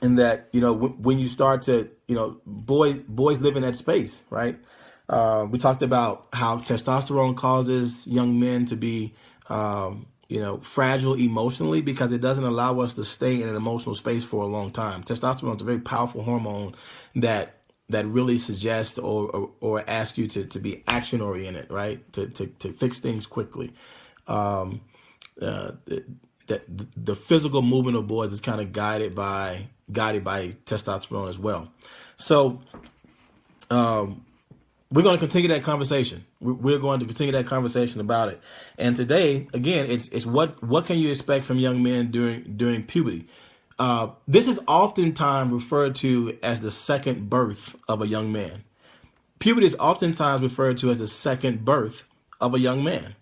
in that, when you start to, boys live in that space, right? We talked about how testosterone causes young men to be, fragile emotionally because it doesn't allow us to stay in an emotional space for a long time. Testosterone is a very powerful hormone that really suggests or asks you to be action oriented, right? To fix things quickly. Um, uh, that the physical movement of boys is kind of guided by testosterone as well. So we're going to continue that conversation. We're going to continue that conversation about it. And today, again, it's what can you expect from young men during puberty? This is oftentimes referred to as the second birth of a young man. Puberty is oftentimes referred to as the second birth of a young man,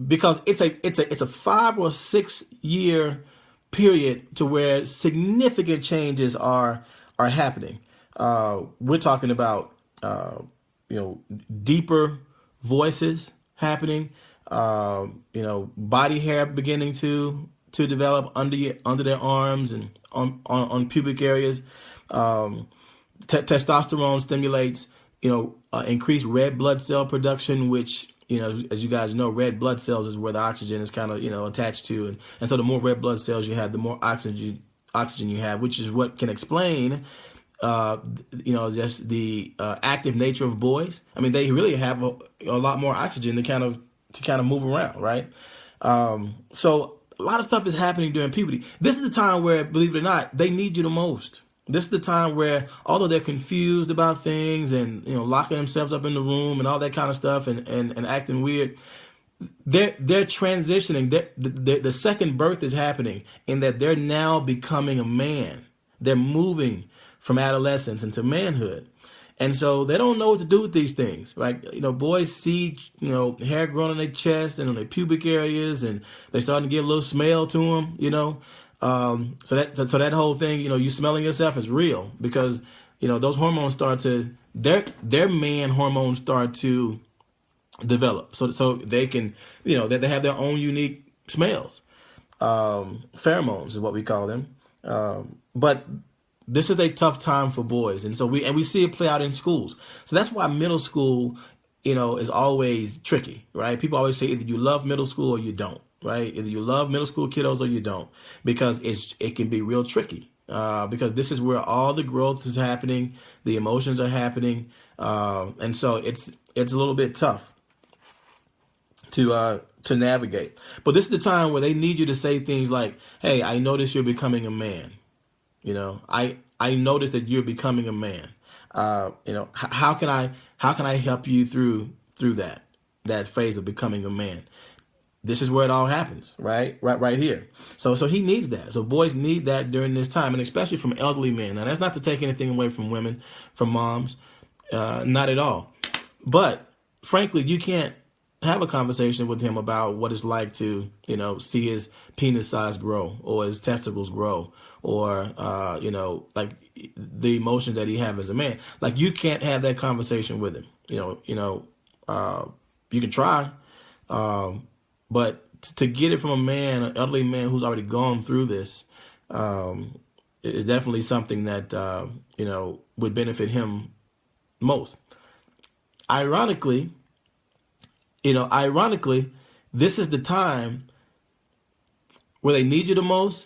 because it's a 5 or 6 year period to where significant changes are happening. We're talking about you know deeper voices happening, body hair beginning to develop under their arms and on pubic areas. Testosterone stimulates, increased red blood cell production, which, as you guys know, red blood cells is where the oxygen is kind of, attached to. And so the more red blood cells you have, the more oxygen you have, which is what can explain, just the active nature of boys. I mean, they really have a lot more oxygen to kind of move around, right? So a lot of stuff is happening during puberty. This is the time where, believe it or not, they need you the most. This is the time where, although they're confused about things and locking themselves up in the room and all that kind of stuff and acting weird, they're transitioning. The second birth is happening in that they're now becoming a man. They're moving from adolescence into manhood. And so they don't know what to do with these things, right? Boys see, hair growing on their chest and on their pubic areas, and they're starting to get a little smell to them. So that whole thing, you smelling yourself is real because, those hormones their man hormones start to develop. So they can, they have their own unique smells. Pheromones is what we call them. But this is a tough time for boys, and so we see it play out in schools. So that's why middle school, is always tricky, right? People always say either you love middle school or you don't, right? Either you love middle school kiddos or you don't, because it can be real tricky. Because this is where all the growth is happening, the emotions are happening, and so it's a little bit tough to navigate. But this is the time where they need you to say things like, "Hey, I notice you're becoming a man. I noticed that you're becoming a man. How can I help you through that phase of becoming a man? This is where it all happens, right here. So he needs that. So boys need that during this time, and especially from elderly men. Now that's not to take anything away from women, from moms, not at all. But frankly, you can't have a conversation with him about what it's like to, see his penis size grow or his testicles grow or, like the emotions that he have as a man. Like you can't have that conversation with him. You can try, but to get it from a man, an elderly man who's already gone through this, is definitely something that, would benefit him most. Ironically, ironically, this is the time where they need you the most.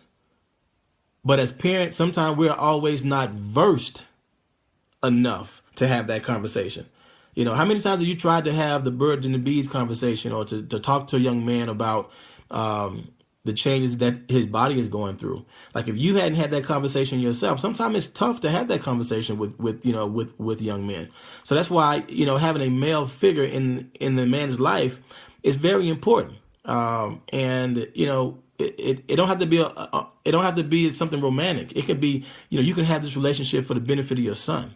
But as parents, sometimes we're always not versed enough to have that conversation. How many times have you tried to have the birds and the bees conversation, or to talk to a young man about the changes that his body is going through? Like if you hadn't had that conversation yourself, sometimes it's tough to have that conversation with young men. So that's why, having a male figure in the man's life is very important. And it don't have to be it don't have to be something romantic. It could be, you can have this relationship for the benefit of your son.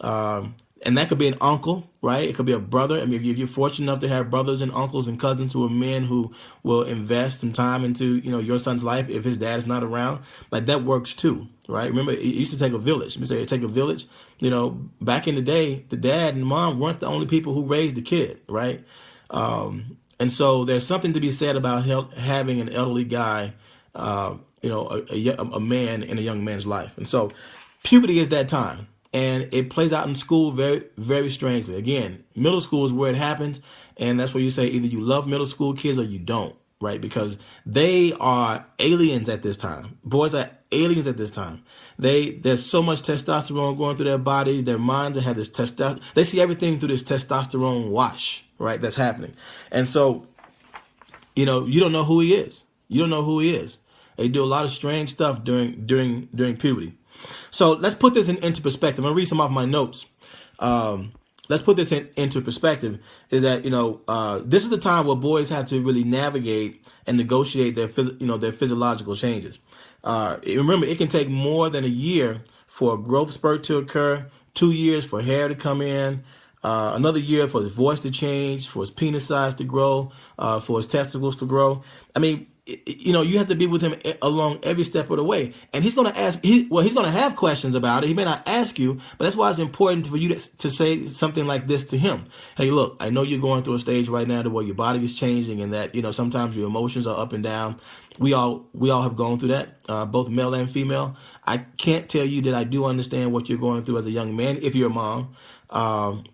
And that could be an uncle, right? It could be a brother. I mean, if you're fortunate enough to have brothers and uncles and cousins who are men who will invest some time into, your son's life if his dad is not around, like that works too, right? Remember, it used to take a village. Let me say it take a village. Back in the day, the dad and mom weren't the only people who raised the kid, right? And so there's something to be said about having an elderly guy a man in a young man's life. And so puberty is that time. And it plays out in school very, very strangely. Again, middle school is where it happens. And that's where you say either you love middle school kids or you don't, right? Because they are aliens at this time. Boys are aliens at this time. There's so much testosterone going through their bodies, their minds. They have this testosterone. They see everything through this testosterone wash, right? That's happening. And so, you don't know who he is. You don't know who he is. They do a lot of strange stuff during puberty. So let's put this into perspective. I'm gonna read some off my notes. Let's put this into perspective. Is that this is the time where boys have to really navigate and negotiate their their physiological changes. Remember, it can take more than a year for a growth spurt to occur. 2 years for hair to come in. Another year for his voice to change, for his penis size to grow, for his testicles to grow. I mean, you have to be with him along every step of the way. And he's going to ask, he's going to have questions about it. He may not ask you, but that's why it's important for you to say something like this to him. Hey, look, I know you're going through a stage right now where your body is changing and that, sometimes your emotions are up and down. We all have gone through that, both male and female. I can't tell you that I do understand what you're going through as a young man. If you're a mom,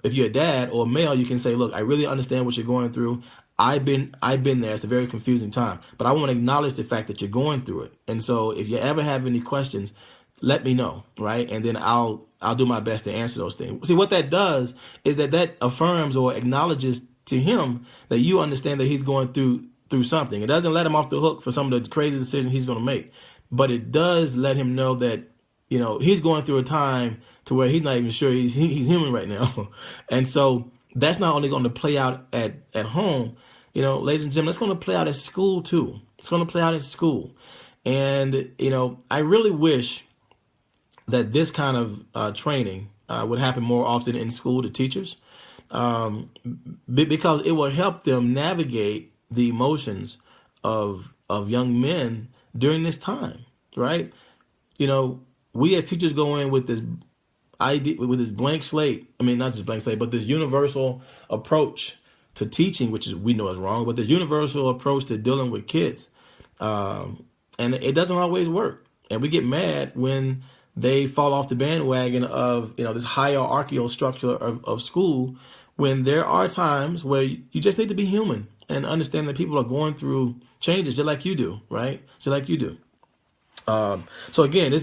if you're a dad or a male, you can say, look, I really understand what you're going through. I've been there. It's a very confusing time, but I want to acknowledge the fact that you're going through it. And so if you ever have any questions, let me know. Right. And then I'll do my best to answer those things. See, what that does is that affirms or acknowledges to him that you understand that he's going through something. It doesn't let him off the hook for some of the crazy decisions he's going to make, but it does let him know that, he's going through a time to where he's not even sure he's human right now. And so that's not only going to play out at home, ladies and gentlemen, it's going to play out at school too. It's going to play out at school. And, I really wish that this kind of training would happen more often in school to teachers, because it will help them navigate the emotions of young men during this time, right? We as teachers go in with this idea, with this blank slate. I mean, not just blank slate, but this universal approach to teaching, which we know is wrong, but this universal approach to dealing with kids. And it doesn't always work. And we get mad when they fall off the bandwagon of, this hierarchical structure of school, when there are times where you just need to be human and understand that people are going through changes just like you do, right? Just like you do. So again, this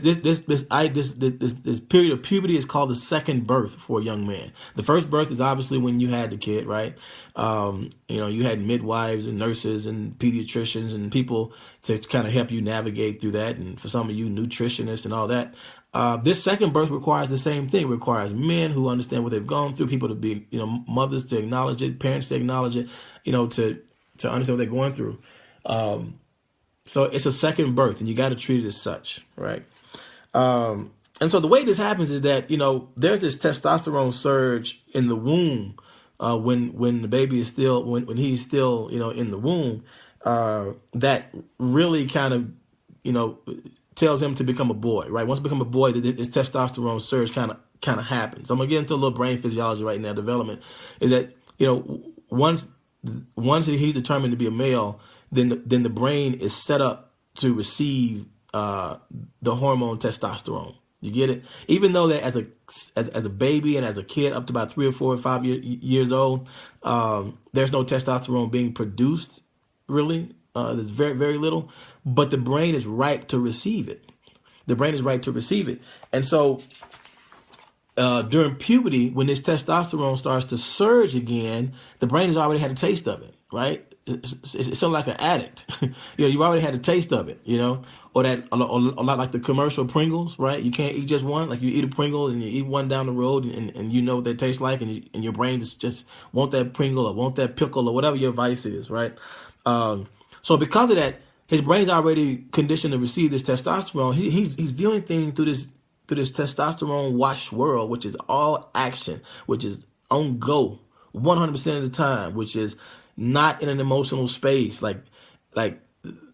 period of puberty is called the second birth for a young man. The first birth is obviously when you had the kid, right? You had midwives and nurses and pediatricians and people to kind of help you navigate through that. And for some of you, nutritionists and all that. This second birth requires the same thing. It requires men who understand what they've gone through, people to be, mothers to acknowledge it, parents to acknowledge it, to understand what they're going through. So it's a second birth, and you got to treat it as such, right? And so the way this happens is that, there's this testosterone surge in the womb when the baby is still, when he's still, in the womb, that really kind of, tells him to become a boy, right? Once you become a boy, this testosterone surge kind of happens. So I'm going to get into a little brain physiology right now, development, is that, once he's determined to be a male, then the brain is set up to receive the hormone testosterone. You get it? Even though that as a baby and as a kid up to about 3 or 4 or 5 years old, there's no testosterone being produced, really. There's very, very little, but the brain is ripe to receive it. The brain is ripe to receive it. And so during puberty, when this testosterone starts to surge again, the brain has already had a taste of it, right? It's sort of like an addict. You've already had a taste of it, or that a lot like the commercial Pringles, right? You can't eat just one. Like you eat a Pringle and you eat one down the road and you know what they taste like, and your brain just want that Pringle or want that pickle or whatever your vice is, right? So because of that, his brain's already conditioned to receive this testosterone. He's viewing things through this testosterone wash world, which is all action, which is on go 100% of the time, which is not in an emotional space. Like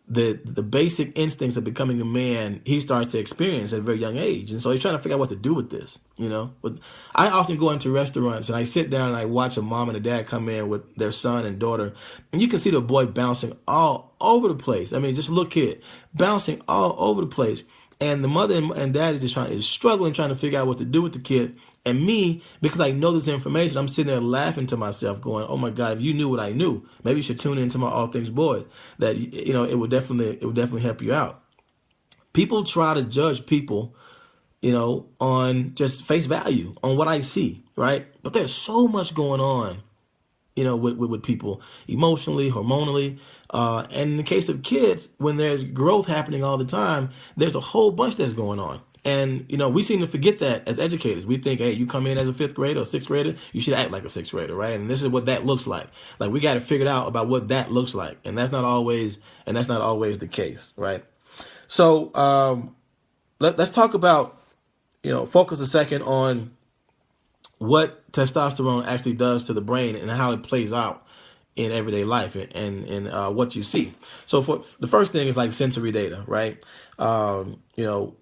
the basic instincts of becoming a man, he starts to experience at a very young age. And so he's trying to figure out what to do with this, you know. But I often go into restaurants and I sit down and I watch a mom and a dad come in with their son and daughter, and you can see the boy bouncing all over the place. I mean, just look kid, bouncing all over the place. And the mother and dad is struggling, trying to figure out what to do with the kid. And me, because I know this information, I'm sitting there laughing to myself, going, "Oh my God! If you knew what I knew, maybe you should tune into my All Things Boy. That, you know, it would definitely help you out." People try to judge people, you know, on just face value, on what I see, right? But there's so much going on, you know, with people emotionally, hormonally. And in the case of kids, when there's growth happening all the time, there's a whole bunch that's going on. And, you know, we seem to forget that as educators. We think, hey, you come in as a fifth grader or sixth grader, you should act like a sixth grader, right? And this is what that looks like. Like, we got to figure out about what that looks like. And that's not always the case, right? So let's talk about, you know, focus a second on what testosterone actually does to the brain and how it plays out in everyday life and what you see. So for the first thing is like sensory data, right? You know,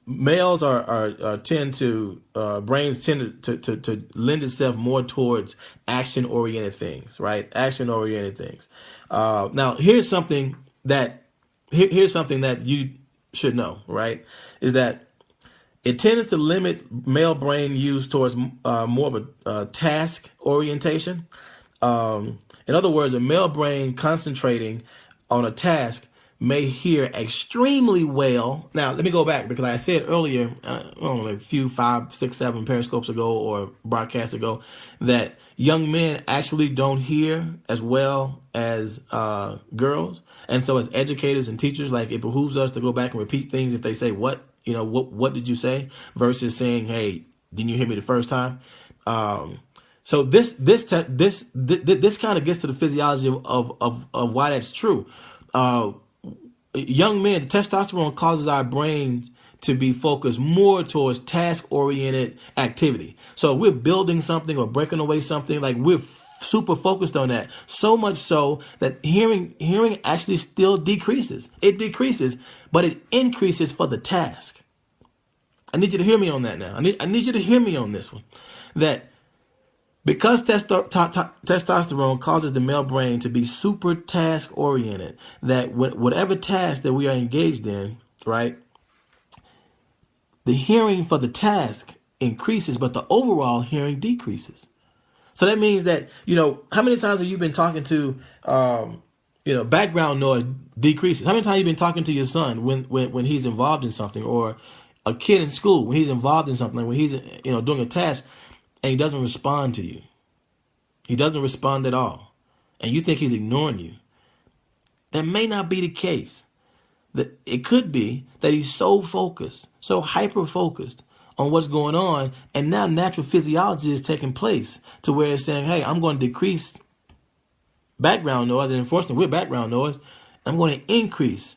males tend to brains tend to lend itself more towards action oriented things, right? Action oriented things. Now here's something that you should know, right? Is that it tends to limit male brain use towards more of a task orientation. In other words, a male brain concentrating on a task may hear extremely well. Now, let me go back, because I said earlier, I don't know, a few 5, 6, 7 periscopes ago or broadcasts ago, that young men actually don't hear as well as girls. And so as educators and teachers, like, it behooves us to go back and repeat things if they say, what did you say? Versus saying, hey, didn't you hear me the first time? So this kind of gets to the physiology of why that's true. Young men, testosterone causes our brains to be focused more towards task-oriented activity. So if we're building something or breaking away something, like, we're super focused on that. So much so that hearing actually still decreases. It decreases, but it increases for the task. I need you to hear me on that now. I need you to hear me on this one. That because testosterone causes the male brain to be super task oriented, that whatever task that we are engaged in, right, the hearing for the task increases, but the overall hearing decreases. So that means that, you know, how many times have you been talking to, you know, background noise decreases? How many times have you been talking to your son when he's involved in something, or a kid in school when he's involved in something, like when he's, you know, doing a task, and he doesn't respond to you? He doesn't respond at all, and you think he's ignoring you. That may not be the case. That it could be that he's so focused, so hyper focused on what's going on, and now natural physiology is taking place to where it's saying, hey, I'm going to decrease background noise, and unfortunately with background noise, I'm going to increase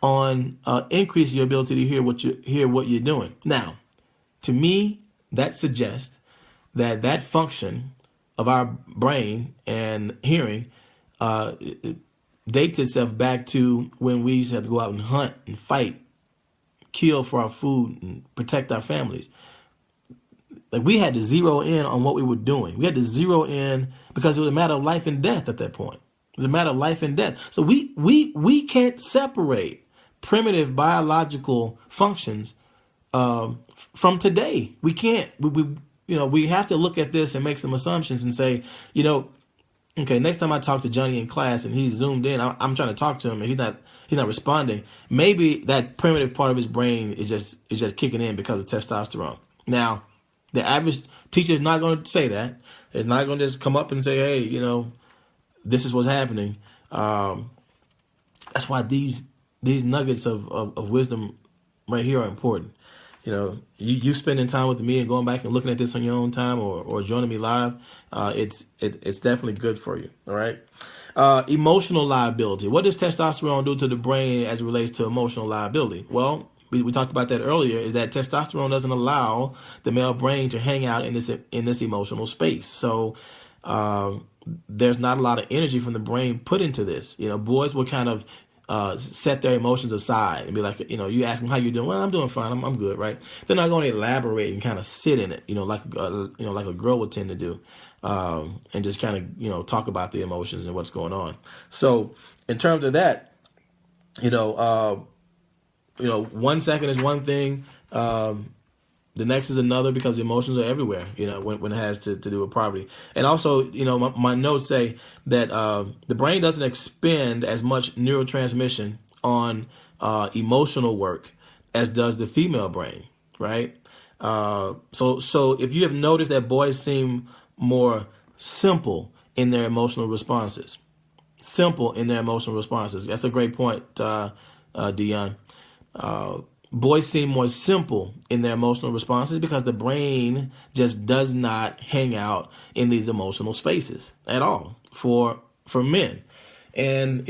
your ability to hear what you're doing. Now, to me, that suggests that function of our brain and hearing it dates itself back to when we used to have to go out and hunt and fight, kill for our food and protect our families. Like, we had to zero in on what we were doing. We had to zero in because it was a matter of life and death at that point. It was a matter of life and death. So we can't separate primitive biological functions from today. We can't. We have to look at this and make some assumptions and say, you know, okay, next time I talk to Johnny in class and he's zoomed in, I'm trying to talk to him and he's not responding. Maybe that primitive part of his brain is just kicking in because of testosterone. Now, the average teacher is not going to say that. It's not going to just come up and say, hey, you know, this is what's happening. That's why these nuggets of wisdom right here are important. You know, you spending time with me and going back and looking at this on your own time, or joining me live, it's definitely good for you. All right. Emotional liability. What does testosterone do to the brain as it relates to emotional liability? Well, we talked about that earlier, is that testosterone doesn't allow the male brain to hang out in this emotional space. So there's not a lot of energy from the brain put into this. Boys will kind of set their emotions aside and be like, you ask them how you doing. Well, I'm doing fine. I'm good, right? They're not going to elaborate and kind of sit in it, like a girl would tend to do, and just kind of talk about the emotions and what's going on. So in terms of that, 1 second is one thing. The next is another, because the emotions are everywhere, when it has to do with poverty. And also, my notes say that the brain doesn't expend as much neurotransmission on emotional work as does the female brain, right? So if you have noticed that boys seem more simple in their emotional responses, that's a great point, Dion. Boys seem more simple in their emotional responses because the brain just does not hang out in these emotional spaces at all for men. And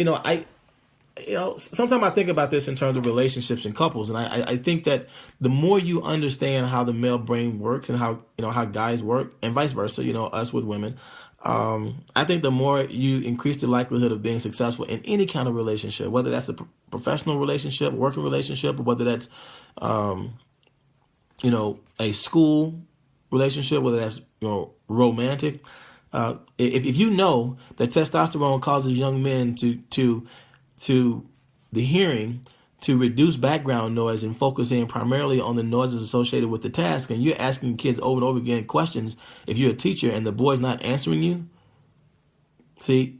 sometimes I think about this in terms of relationships and couples, and I think that the more you understand how the male brain works and how guys work, and vice versa, us with women, I think the more you increase the likelihood of being successful in any kind of relationship, whether that's a professional relationship, working relationship, or whether that's, a school relationship, whether that's, romantic. If you know that testosterone causes young men to the hearing to reduce background noise and focus in primarily on the noises associated with the task, and you're asking kids over and over again questions, if you're a teacher and the boy's not answering you, see,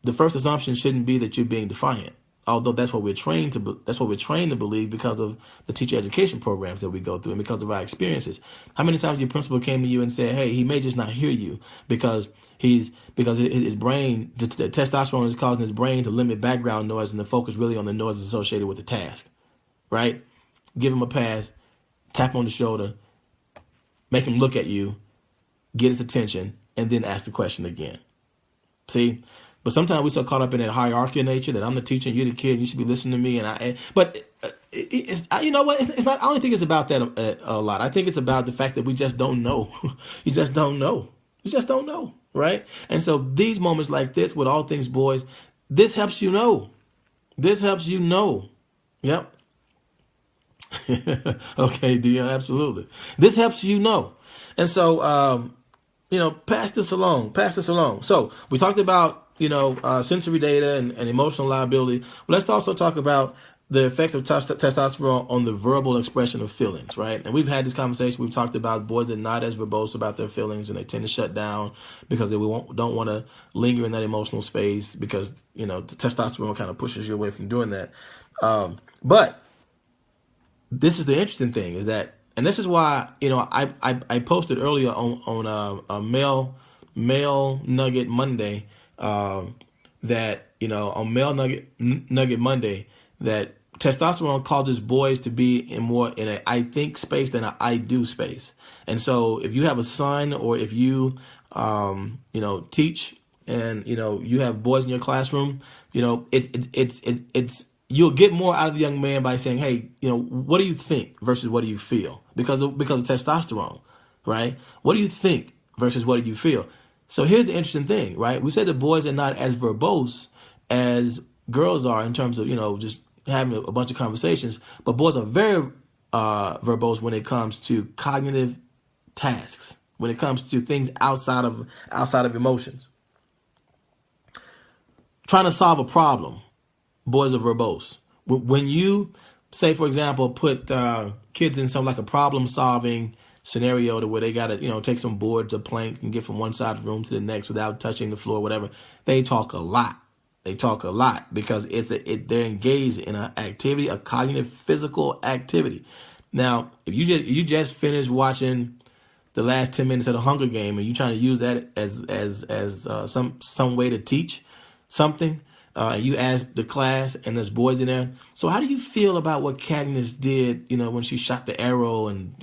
the first assumption shouldn't be that you're being defiant, although that's what we're trained to believe because of the teacher education programs that we go through and because of our experiences. How many times your principal came to you and said, hey, he may just not hear you because his brain, the testosterone is causing his brain to limit background noise and to focus really on the noise associated with the task, right? Give him a pass, tap him on the shoulder, make him look at you, get his attention, and then ask the question again. See? But sometimes we so caught up in that hierarchy of nature that I'm the teacher and you're the kid and you should be listening to me. You know what? It's not. I don't think it's about that a lot. I think it's about the fact that we just don't know. You just don't know. Right? And so these moments like this with all things boys, this helps you know. Yep. Okay, Dion, absolutely. This helps you know. And so, pass this along. So we talked about, sensory data and emotional liability. Well, let's also talk about the effects of testosterone on the verbal expression of feelings, right? And we've had this conversation. We've talked about boys that are not as verbose about their feelings, and they tend to shut down because they don't want to linger in that emotional space because, the testosterone kind of pushes you away from doing that. But this is the interesting thing is that, and this is why, I posted earlier on a male nugget Monday, that, on male nugget Monday, that testosterone causes boys to be in an I think space than an I do space. And so if you have a son, or if you, teach and, you have boys in your classroom, it's you'll get more out of the young man by saying, hey, what do you think versus what do you feel? Because of testosterone, right? What do you think versus what do you feel? So here's the interesting thing, right? We said that boys are not as verbose as girls are in terms of, just having a bunch of conversations, but boys are very verbose when it comes to cognitive tasks, when it comes to things outside of emotions. Trying to solve a problem, boys are verbose. When you say, for example, put kids in like a problem-solving scenario to where they got to, take some boards or plank and get from one side of the room to the next without touching the floor, whatever, they talk a lot. Because they're engaged in an activity, a cognitive, physical activity. Now, if you just finished watching the last 10 minutes of the Hunger Game and you're trying to use that as some way to teach something, and you ask the class and there's boys in there, so how do you feel about what Katniss did, when she shot the arrow and,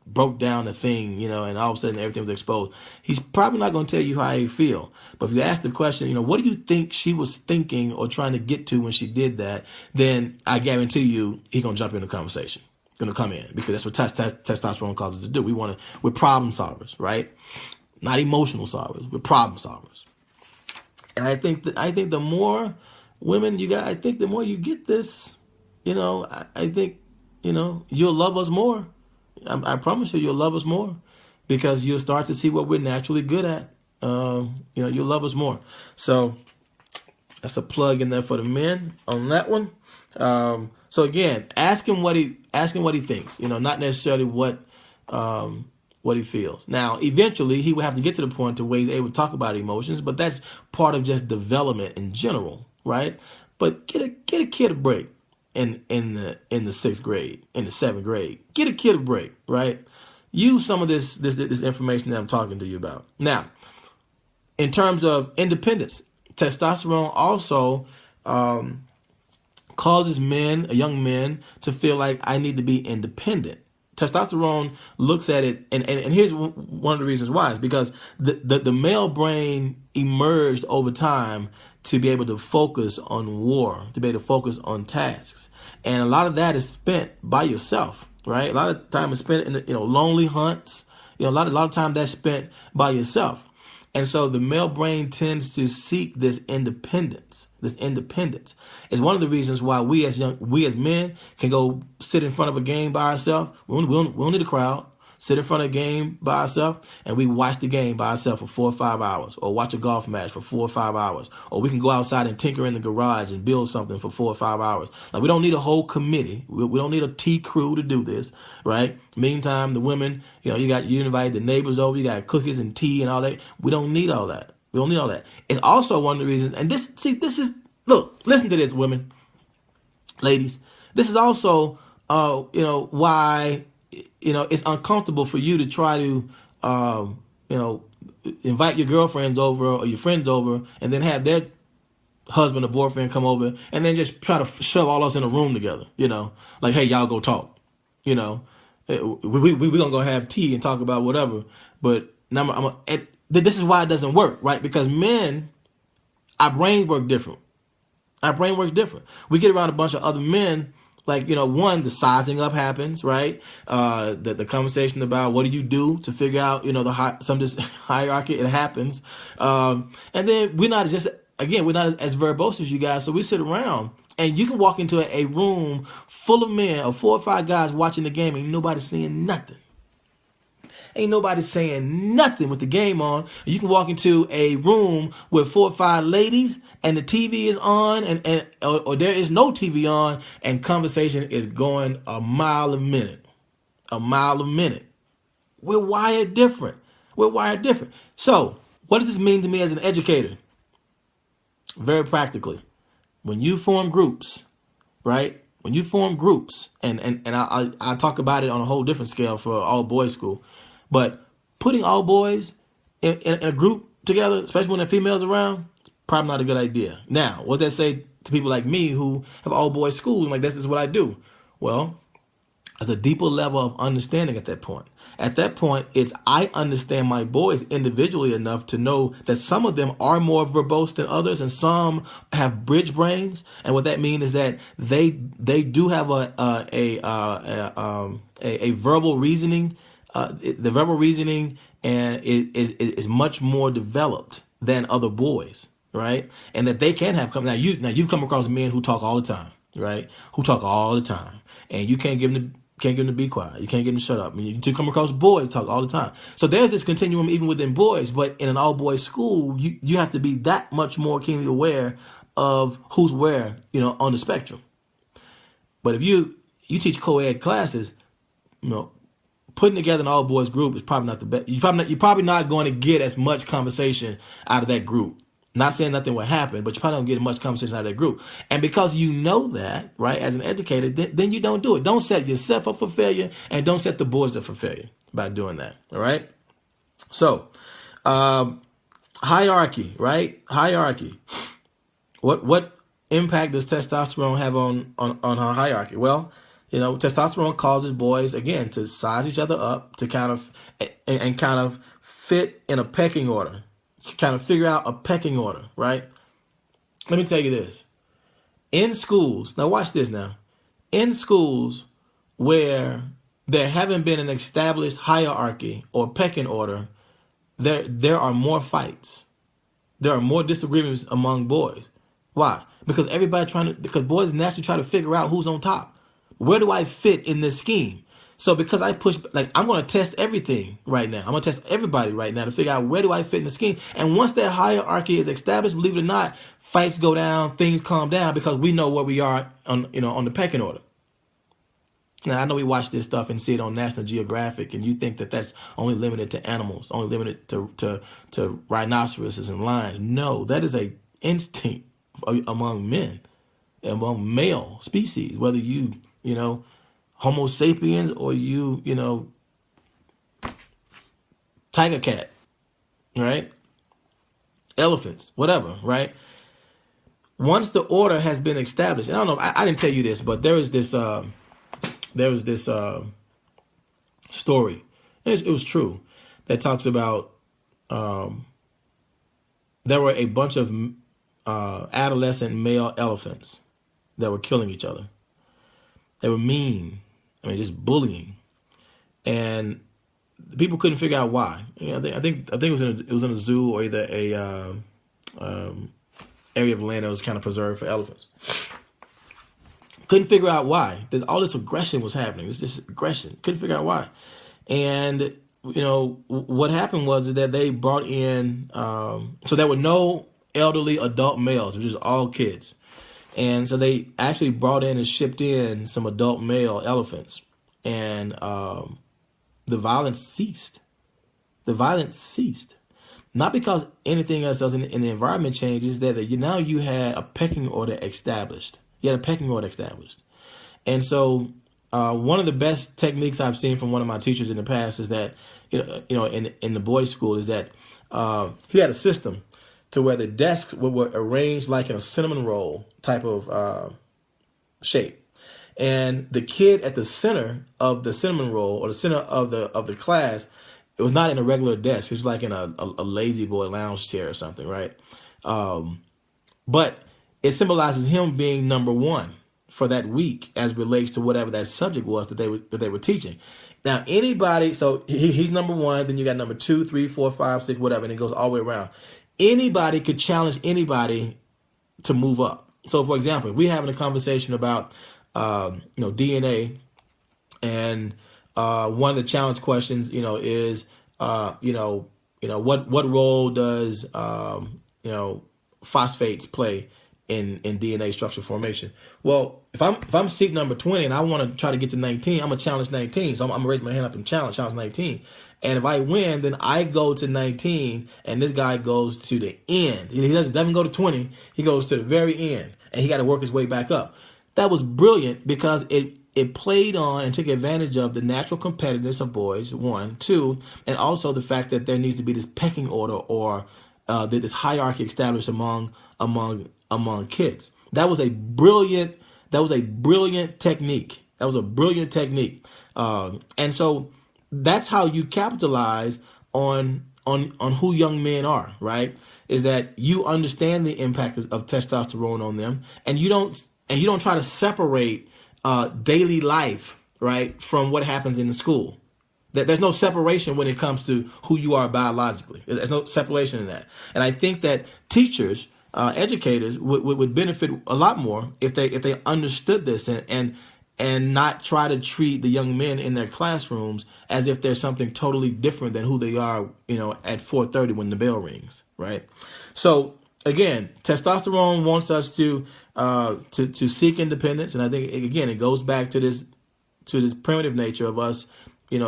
broke down the thing, and all of a sudden everything was exposed? He's probably not going to tell you how he feel. But if you ask the question, what do you think she was thinking or trying to get to when she did that, then I guarantee you he's going to jump in the conversation. Going to come in because that's what testosterone causes us to do. We're problem solvers, right? not emotional solvers. We're problem solvers. And I think the more women you got, I think the more you get this, I think, you'll love us more. I promise you, you'll love us more because you'll start to see what we're naturally good at. You'll love us more. So that's a plug in there for the men on that one. So again, ask him what he thinks. Not necessarily what he feels. Now, eventually, he will have to get to the point to where he's able to talk about emotions, but that's part of just development in general, right? But get a kid a break in the sixth grade, in the seventh grade. Get a kid a break, right? Use some of this information that I'm talking to you about. Now, in terms of independence, testosterone also causes young men, to feel like I need to be independent. Testosterone looks at it, and here's one of the reasons why. Is because the male brain emerged over time to be able to focus on war, to be able to focus on tasks. And a lot of that is spent by yourself, right? A lot of time is spent in lonely hunts. A lot of time that's spent by yourself. And so the male brain tends to seek this independence. This independence is one of the reasons why we as men can go sit in front of a game by ourselves. We don't need a crowd. Sit in front of a game by ourselves, and we watch the game by ourselves for 4 or 5 hours, or watch a golf match for 4 or 5 hours, or we can go outside and tinker in the garage and build something for 4 or 5 hours. Like, we don't need a whole committee. We don't need a tea crew to do this, right? Meantime, the women, you invite the neighbors over, you got cookies and tea and all that. We don't need all that. We don't need all that. It's also one of the reasons, and look, listen to this, women, ladies. This is also, why it's uncomfortable for you to try to, invite your girlfriends over or your friends over and then have their husband or boyfriend come over and then just try to shove all us in a room together, like, hey, y'all go talk, we gonna go have tea and talk about whatever. But now this is why it doesn't work, right? Because men, our brains work different. Our brain works different. We get around a bunch of other men. Like, one, the sizing up happens, right? The conversation about what do you do to figure out, some of this hierarchy, it happens. And then we're not as verbose as you guys. So we sit around and you can walk into a room full of men, or 4 or 5 guys watching the game, and nobody's saying nothing. Ain't nobody saying nothing with the game on. You can walk into a room with 4 or 5 ladies and the TV is on, or there is no TV on, and conversation is going a mile a minute. A mile a minute. We're wired different. So, what does this mean to me as an educator? Very practically. When you form groups, right? When you form groups, and I talk about it on a whole different scale for all boys school. But putting all boys in a group together, especially when the females around, probably not a good idea. Now, what does that say to people like me who have all boys school and like, this is what I do? Well, there's a deeper level of understanding at that point. At that point, I understand my boys individually enough to know that some of them are more verbose than others, and some have bridge brains. And what that means is that they do have a verbal reasoning. The verbal reasoning is much more developed than other boys, right? And that they can have come. Now you come across men who talk all the time, right? Who talk all the time, and you can't get them to be quiet. You can't get them to shut up. I mean, you come across boys who talk all the time. So there's this continuum even within boys, but in an all boys school, you have to be that much more keenly aware of who's where, on the spectrum. But if you teach co-ed classes, putting together an all boys group is probably not the best. You're probably not going to get as much conversation out of that group. Not saying nothing will happen, but you probably don't get much conversation out of that group. And because you know that, right, as an educator, then you don't do it. Don't set yourself up for failure, and don't set the boys up for failure by doing that. All right. So, hierarchy, right? Hierarchy. What impact does testosterone have on our hierarchy? Well, testosterone causes boys, again, to size each other up, to kind of fit in a pecking order, kind of figure out a pecking order, right? Let me tell you this. In schools, now watch this now. In schools where there haven't been an established hierarchy or pecking order, there are more fights. There are more disagreements among boys. Why? Because because boys naturally try to figure out who's on top. Where do I fit in this scheme? So because I push, like, I'm going to test everything right now. I'm going to test everybody right now to figure out where do I fit in the scheme. And once that hierarchy is established, believe it or not, fights go down, things calm down because we know where we are on the pecking order. Now, I know we watch this stuff and see it on National Geographic, and you think that that's only limited to animals, only limited to rhinoceroses and lions. No, that is a instinct among men, among male species, whether Homo sapiens or tiger cat, right? Elephants, whatever, right? Once the order has been established, and I don't know, I didn't tell you this, but there was this story. It was true that talks about there were a bunch of adolescent male elephants that were killing each other. They were mean. I mean, just bullying, and people couldn't figure out why. I think it was in a zoo or either a area of land that was kind of preserved for elephants. Couldn't figure out why. All this aggression was happening. This aggression. Couldn't figure out why. And, what happened was that they brought in, so there were no elderly adult males. It was just all kids. And so they actually brought in and shipped in some adult male elephants. And the violence ceased. The violence ceased. Not because anything else doesn't in the environment changes, that now you had a pecking order established. You had a pecking order established. And so one of the best techniques I've seen from one of my teachers in the past is that, in the boys' school is that he had a system to where the desks were arranged like in a cinnamon roll type of shape. And the kid at the center of the cinnamon roll or the center of the class, it was not in a regular desk. It was like in a lazy boy lounge chair or something, right? But it symbolizes him being number one for that week as relates to whatever that subject was that they were teaching. Now, anybody, so he's number one, then you got number 2, 3, 4, 5, 6, whatever, and it goes all the way around. Anybody could challenge anybody to move up. So, for example, if we're having a conversation about, DNA, and one of the challenge questions, is, what role does, phosphates play in DNA structure formation? Well, if I'm seat number 20 and I want to try to get to 19, I'm gonna challenge 19. So I'm gonna raise my hand up and challenge 19. And if I win, then I go to 19, and this guy goes to the end. He doesn't go to 20. He goes to the very end, and he got to work his way back up. That was brilliant because it played on and took advantage of the natural competitiveness of boys, 1, 2, and also the fact that there needs to be this pecking order or this hierarchy established among kids. That was a brilliant technique. That was a brilliant technique. And so that's how you capitalize on who young men are, right? Is that you understand the impact of testosterone on them, and you don't try to separate daily life, right, from what happens in the school. There's no separation when it comes to who you are biologically. There's no separation in that. And I think that teachers, educators would benefit a lot more if they understood this and not try to treat the young men in their classrooms as if they're something totally different than who they are, at 4:30 when the bell rings, right? So again, testosterone wants us to seek independence, and I think again it goes back to this primitive nature of us,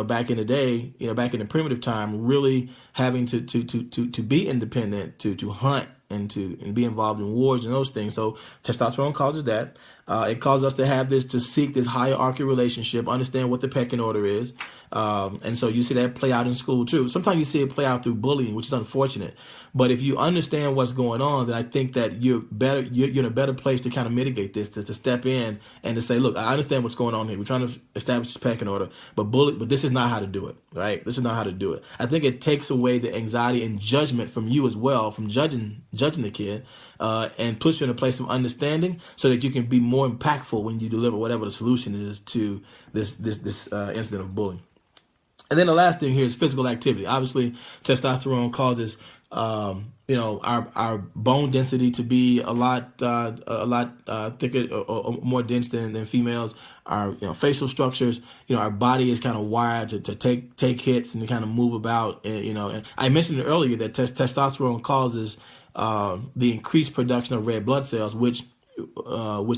back in the day, back in the primitive time, really having to be independent, to hunt and be involved in wars and those things. So testosterone causes that. It causes us to seek this hierarchy relationship, understand what the pecking order is. And so you see that play out in school too. Sometimes you see it play out through bullying, which is unfortunate. But if you understand what's going on, then I think that you're in a better place to kind of mitigate this, to step in and to say, look, I understand what's going on here. We're trying to establish this pecking order, but this is not how to do it, right? This is not how to do it. I think it takes away the anxiety and judgment from you as well, from judging the kid, and puts you in a place of understanding so that you can be more impactful when you deliver whatever the solution is to this incident of bullying. And then the last thing here is physical activity. Obviously, testosterone causes our bone density to be a lot thicker or more dense than females. Our facial structures, our body is kind of wired to take hits and to kind of move about. And I mentioned earlier that testosterone causes the increased production of red blood cells, which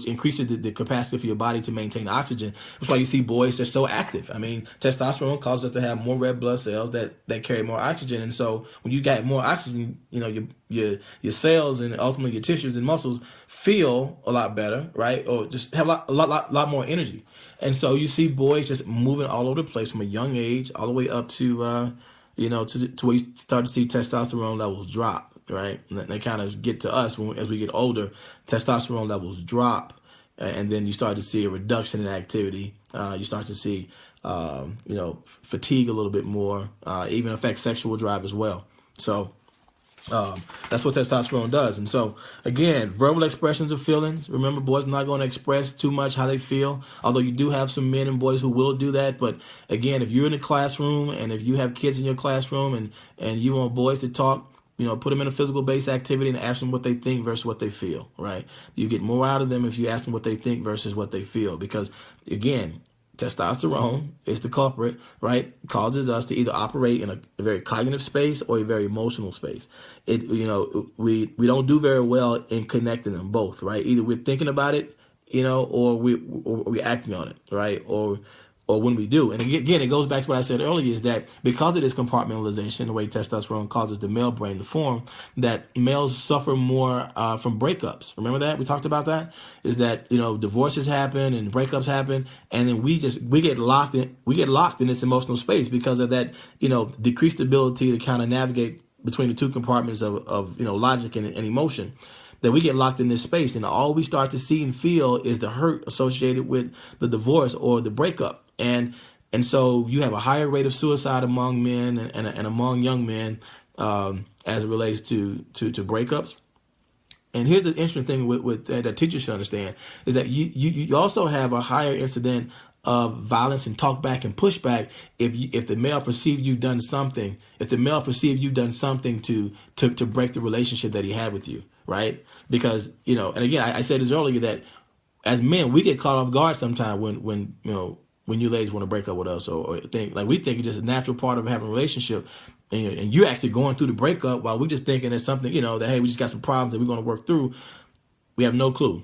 increases the capacity for your body to maintain oxygen. That's why you see boys that's so active. I mean, testosterone causes us to have more red blood cells that carry more oxygen, and so when you got more oxygen, your cells and ultimately your tissues and muscles feel a lot better, right? Or just have a lot more energy. And so you see boys just moving all over the place from a young age all the way up to to where you start to see testosterone levels drop, right? And they kind of get to us as we get older, testosterone levels drop, and then you start to see a reduction in activity. You start to see, fatigue a little bit more, even affect sexual drive as well. So that's what testosterone does. And so, again, verbal expressions of feelings. Remember, boys are not going to express too much how they feel, although you do have some men and boys who will do that. But again, if you're in a classroom and if you have kids in your classroom and you want boys to talk, put them in a physical-based activity and ask them what they think versus what they feel, right? You get more out of them if you ask them what they think versus what they feel. Because, again, testosterone is the culprit, right? Causes us to either operate in a very cognitive space or a very emotional space. We don't do very well in connecting them both, right? Either we're thinking about it, or we're acting on it, right? Or when we do. And again, it goes back to what I said earlier, is that because of this compartmentalization, the way testosterone causes the male brain to form, that males suffer more from breakups. Remember that? We talked about that? Is that, divorces happen and breakups happen, and then we get locked in this emotional space because of that, decreased ability to kind of navigate between the two compartments of logic and emotion. That we get locked in this space, and all we start to see and feel is the hurt associated with the divorce or the breakup. And so you have a higher rate of suicide among men and among young men as it relates to breakups. And here's the interesting thing with that teachers should understand is that you also have a higher incident of violence and talk back and pushback if the male perceived you've done something, to break the relationship that he had with you, right? Because, and again, I said this earlier, that as men, we get caught off guard sometimes when you ladies want to break up with us or think, like, we think it's just a natural part of having a relationship, and you're actually going through the breakup while we're just thinking it's something, that, hey, we just got some problems that we're going to work through. We have no clue.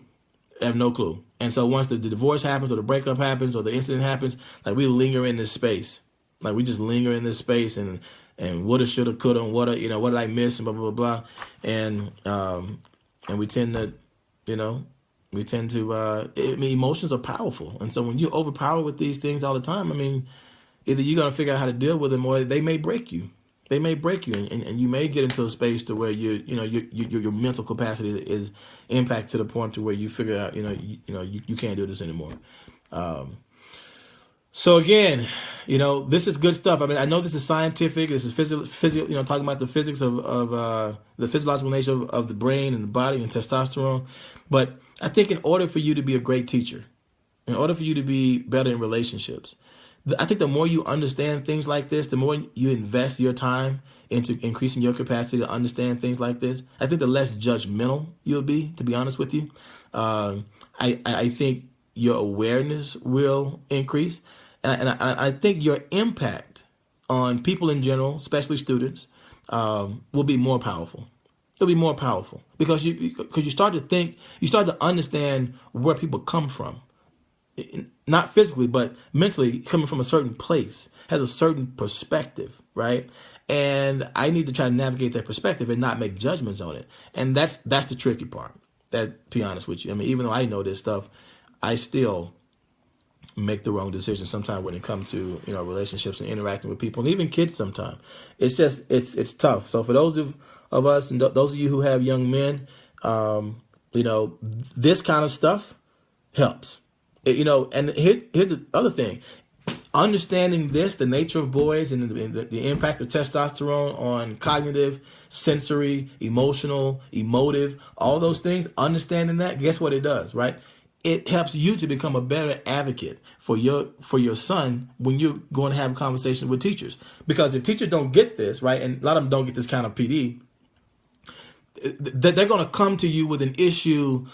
And so once the divorce happens or the breakup happens or the incident happens, like, we linger in this space. Like, we just linger in this space and woulda, shoulda, coulda, and what did I miss, and blah, blah, blah, blah. And we tend to, emotions are powerful. And so when you're overpowered with these things all the time, either you're going to figure out how to deal with them, or they may break you. And you may get into a space to where your mental capacity is impacted to the point to where you figure out, you can't do this anymore. So again, this is good stuff. I know this is scientific. This is physical, talking about the physics of the physiological nature of the brain and the body and testosterone. But I think in order for you to be a great teacher, in order for you to be better in relationships, I think the more you understand things like this, the more you invest your time into increasing your capacity to understand things like this, I think the less judgmental you'll be, to be honest with you. I think your awareness will increase. And I think your impact on people in general, especially students, will be more powerful. It'll be more powerful because you start to think, you start to understand where people come from. Not physically, but mentally, coming from a certain place, has a certain perspective, right? And I need to try to navigate that perspective and not make judgments on it. And that's the tricky part. To be honest with you, even though I know this stuff, I still make the wrong decision sometimes when it comes to relationships and interacting with people, and even kids sometimes. It's just it's tough. So for those of us and those of you who have young men, this kind of stuff helps. And here's the other thing. Understanding the nature of boys and the impact of testosterone on cognitive, sensory, emotional, emotive, all those things, understanding that, guess what it does, right? it helps you to become a better advocate for your son when you're going to have a conversation with teachers. Because if teachers don't get this, right, and a lot of them don't get this kind of PD, they're going to come to you with an issue.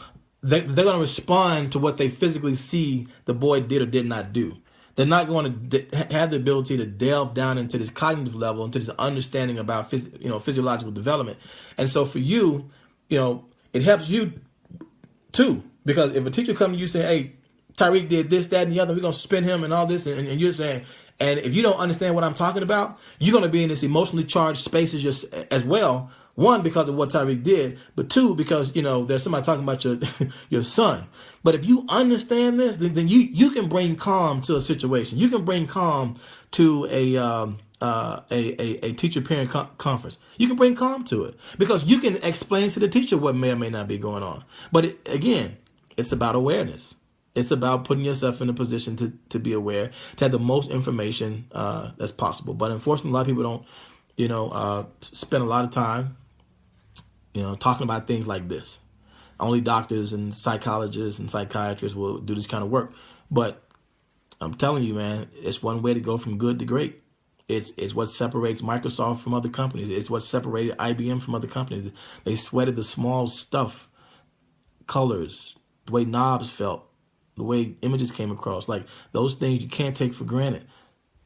They're going to respond to what they physically see the boy did or did not do. They're not going to have the ability to delve down into this cognitive level, into this understanding about physiological development. And so for you, it helps you too, because if a teacher comes to you saying, "Hey, Tyreek did this, that, and the other, we're going to suspend him and all this," and you're saying, and if you don't understand what I'm talking about, you're going to be in this emotionally charged spaces just as well. One, because of what Tyreek did, but two, because there's somebody talking about your your son. But if you understand this, then you can bring calm to a situation. You can bring calm to a teacher parent conference. You can bring calm to it because you can explain to the teacher what may or may not be going on. But again, it's about awareness. It's about putting yourself in a position to be aware, to have the most information that's possible. But unfortunately, a lot of people don't, spend a lot of time, talking about things like this. Only doctors and psychologists and psychiatrists will do this kind of work. But I'm telling you, man, it's one way to go from good to great. It's what separates Microsoft from other companies. It's what separated IBM from other companies. They sweated the small stuff, colors, the way knobs felt, the way images came across. Like those things you can't take for granted.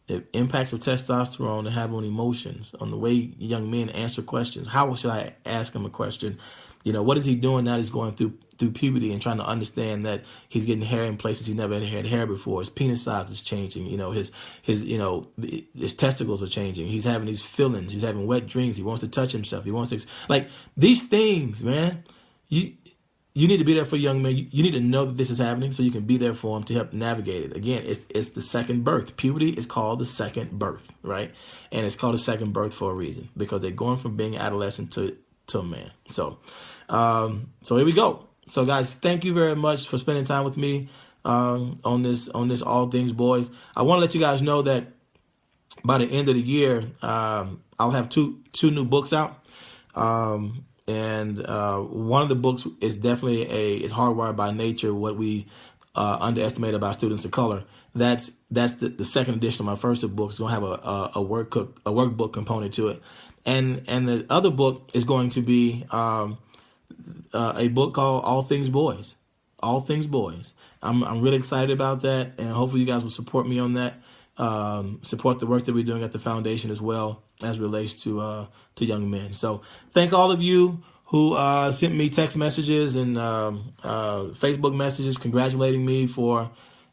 The impacts of testosterone to have on emotions, on the way young men answer questions. How should I ask him a question? What is he doing now? He's going through puberty and trying to understand that he's getting hair in places he never had hair before. His penis size is changing. His testicles are changing. He's having these feelings. He's having wet dreams. He wants to touch himself. He wants to like these things, man. You need to be there for young men. You need to know that this is happening so you can be there for them to help navigate it. Again, it's the second birth. Puberty is called the second birth, right? And it's called a second birth for a reason because they're going from being adolescent to a man. So here we go. So guys, thank you very much for spending time with me on this All Things Boys. I want to let you guys know that by the end of the year, I'll have two new books out. And one of the books is definitely it's Hardwired by Nature, what we underestimate about students of color. That's the second edition of my first book. It's going to have a workbook component to it. And the other book is going to be a book called All Things Boys. All Things Boys. I'm really excited about that, and hopefully you guys will support me on that. Support the work that we're doing at the foundation as well as relates to young men. So thank all of you who sent me text messages and Facebook messages congratulating me for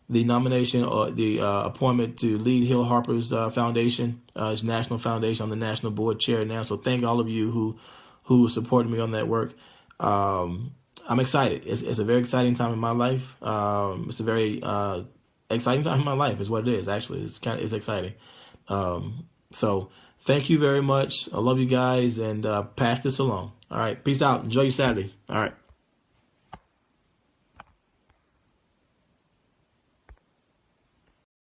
the nomination or the appointment to lead Hill Harper's foundation, his national foundation. I'm the national board chair now. So thank all of you who supported me on that work. I'm excited. It's a very exciting time in my life. It's a very exciting time in my life is what it is. Actually, it's exciting. So thank you very much. I love you guys, and pass this along. All right. Peace out. Enjoy your Saturdays. All right.